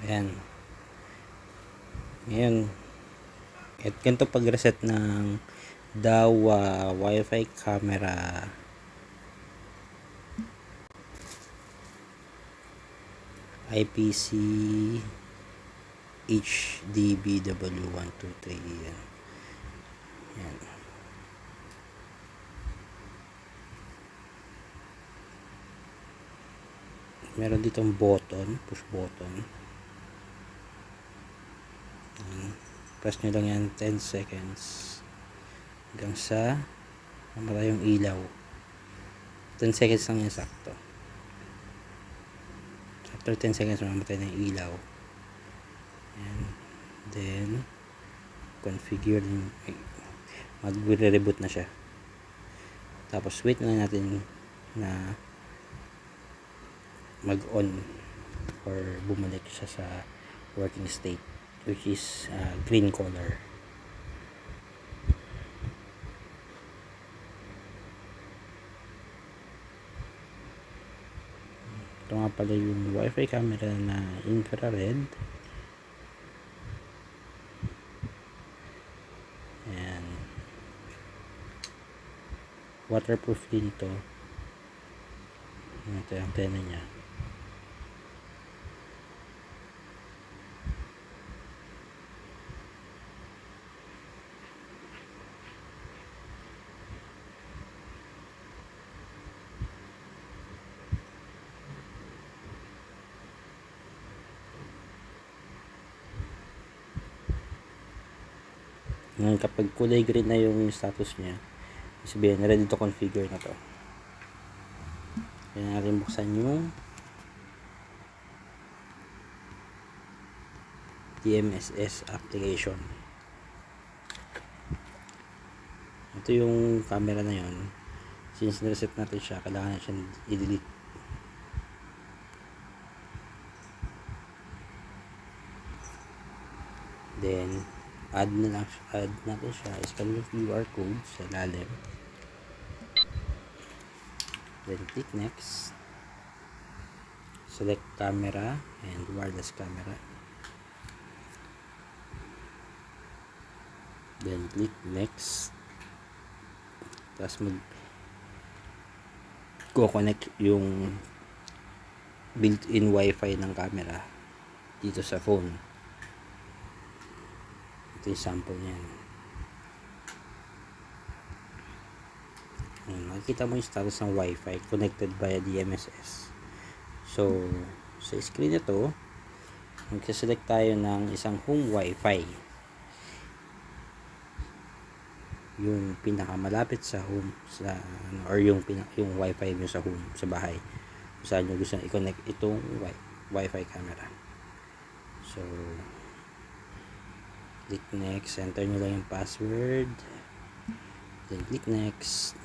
Ayan. Ngayon, ganito pag-reset ng DAWA Wi-Fi camera. IPC HDBW123. Yan. Meron ditong button, push button. Press nyo lang yan 10 seconds hanggang sa mamatay yung ilaw. 10 seconds lang yan sakto. After 10 seconds mamatay na yung ilaw. And then configure yung mag-reboot na siya. Tapos wait na natin na mag-on or bumalik siya sa working state, which is green color. Ito nga pala yung Wi-Fi camera na infrared. Ayan. Waterproof din ito. Ito yung antena niya. Ngayon, kapag kulay green na yung status niya, sabihin ready to configure na to. Kaya natin buksan yung DMSS application. Ito yung camera na yon. Since na-reset natin siya, kailangan na siyang i-delete. Then add natin siya. Scan yung QR code sa ilalim. Then click next. Select camera and wireless camera. Then click next. Tapos mag-connect yung built-in wifi ng camera dito sa phone. Ito yung sample niyan. Makikita mo yung status ng wifi connected via DMSS. So sa screen na to, mag-select tayo ng isang home wifi, yung pinakamalapit sa home, or yung wifi nyo sa home, sa bahay, kung saan nyo gusto i-connect itong wifi camera. So click next, enter nyo lang yung password, then click next.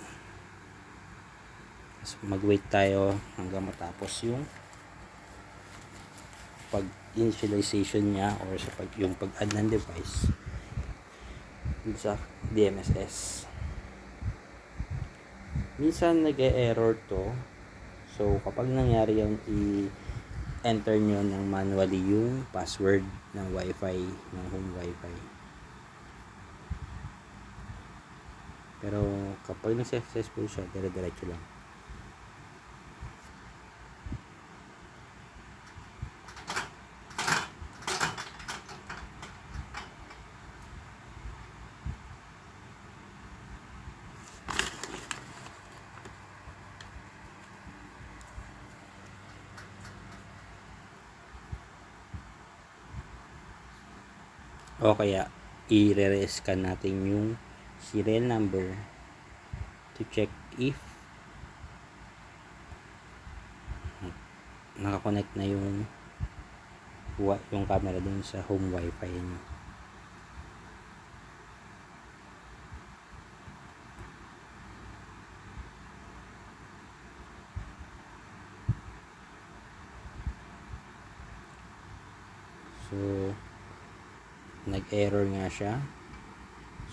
Tapos mag-wait tayo hanggang matapos yung pag-initialization niya or sa yung pag-add ng device sa DMSS. Minsan nag-e-error to. So kapag nangyari yung i-enter nyo ng manually yung password ng wifi, ng home wifi. Pero kapag nag-successful siya, dire-diretso lang. O kaya i-re-scan natin yung serial number to check if nakakonect na yung camera dun sa home wifi nyo. So nag-error nga siya.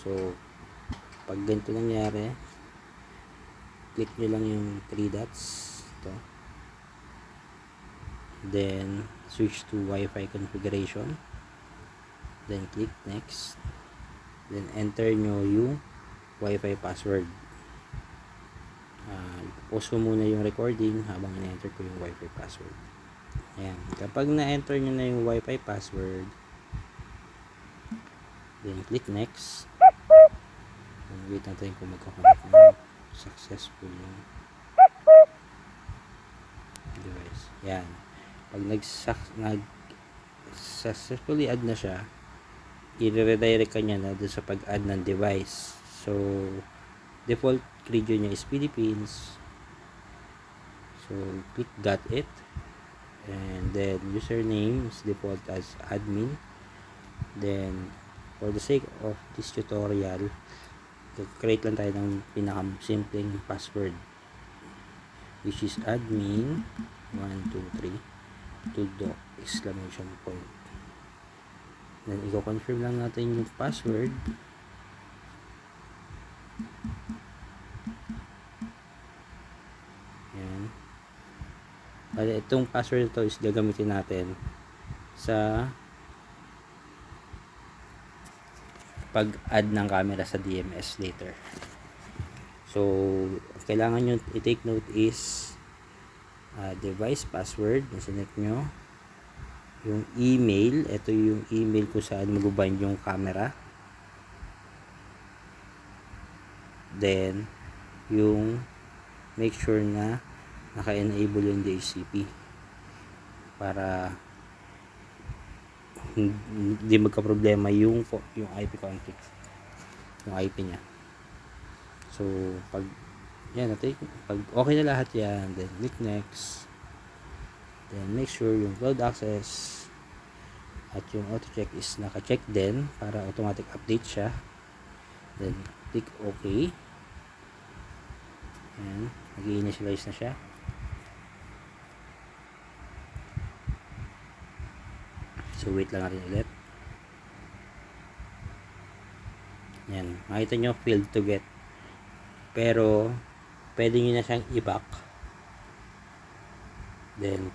So pag ganito nangyari, click nyo lang yung 3 dots ito, then switch to Wi-Fi configuration, then click next, then enter nyo yung Wi-Fi password. Pause ko muna yung recording habang na-enter ko yung Wi-Fi password. Ayan. Kapag na-enter nyo na yung Wi-Fi password, then click next. And wait natin kung magkakonnect na successful yung device. Ayan. Pag nag-successfully add na siya, i-redirect ka niya na doon sa pag-add ng device. So, default region niya is Philippines. So, click got it. And then, username is default as admin. Then, for the sake of this tutorial, create lang tayo ng pinaka-simpleng password, which is admin 123 tudok exclamation point. Then, i-confirm lang natin yung password. Yan. Bale, itong password ito is gagamitin natin sa pag-add ng camera sa DMS later. So, kailangan nyo i-take note is device password na sinet nyo, yung email, ito yung email kung saan mag-bind yung camera, then yung make sure na naka-enable yung DHCP para hindi magka-problema yung IP conflict, yung IP niya. So, pag okay na lahat yan, then click next, then make sure yung cloud access at yung auto check is naka-check din para automatic update siya, then click OK. Ayan, nag-i-initialize na siya. So, wait lang natin ulit. Yan, makita nyo failed to get, pero pwede nyo na siyang i-back, then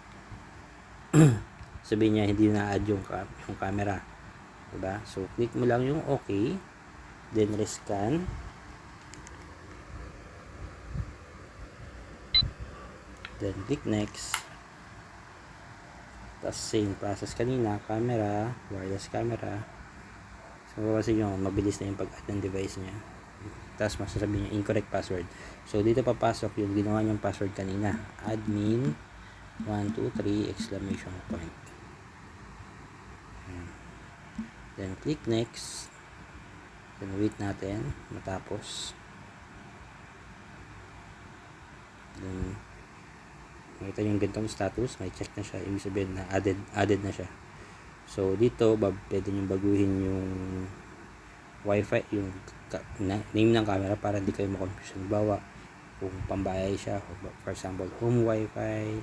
sabihin niya hindi na-add yung camera, diba? So, click mo lang yung OK, then rescan, then click next. Tapos same process kanina, camera, wireless camera. So, kasi yung mabilis na yung pag-add ng device niya. Tapos masasabi niya incorrect password. So, dito papasok yung ginawa niyang password kanina, admin 123 exclamation point. Then click next, then wait natin matapos, then makita yung gantong status, may check na siya, ibig sabihin na added na siya. So dito pwede nyo baguhin yung Wi-Fi, yung name ng camera para hindi kayo ma-confusion. Bawa kung pambayay siya, for example home Wi-Fi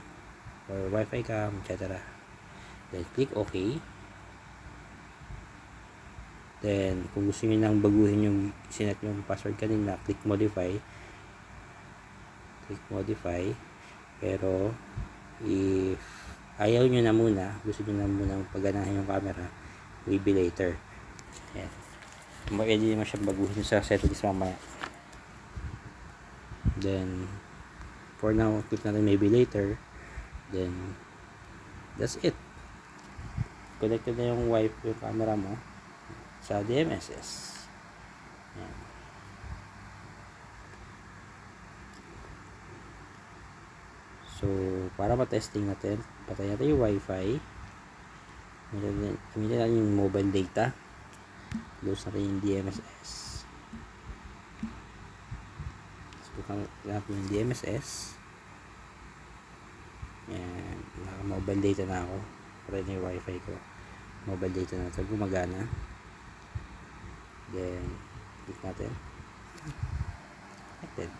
or Wi-Fi cam, etc. Then click OK. Then kung gusto nyo nang baguhin yung sinet yung password kanina, click modify. Pero if ayaw nyo na muna, gusto nyo na muna pagganahin yung camera, maybe later. Ayan. Pwede naman siyang baguhin sa settings mamaya. Then for now, click natin maybe later. Then that's it. Connected na yung Wi-Fi, yung camera mo sa DMSS. Ayan. So, para ma-testing natin, patay natin yung Wi-Fi. Gamitin natin yung mobile data. Close natin yung DMSS. Bukan natin yung DMSS. Yan. Naka-mobile data na ako. Patay na yung Wi-Fi ko. Mobile data na ito. Gumagana. Then, click natin. Connected.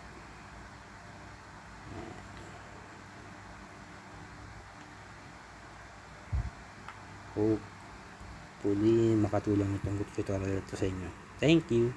Hopefully makatulong itong tutorial ito sa inyo. Thank you.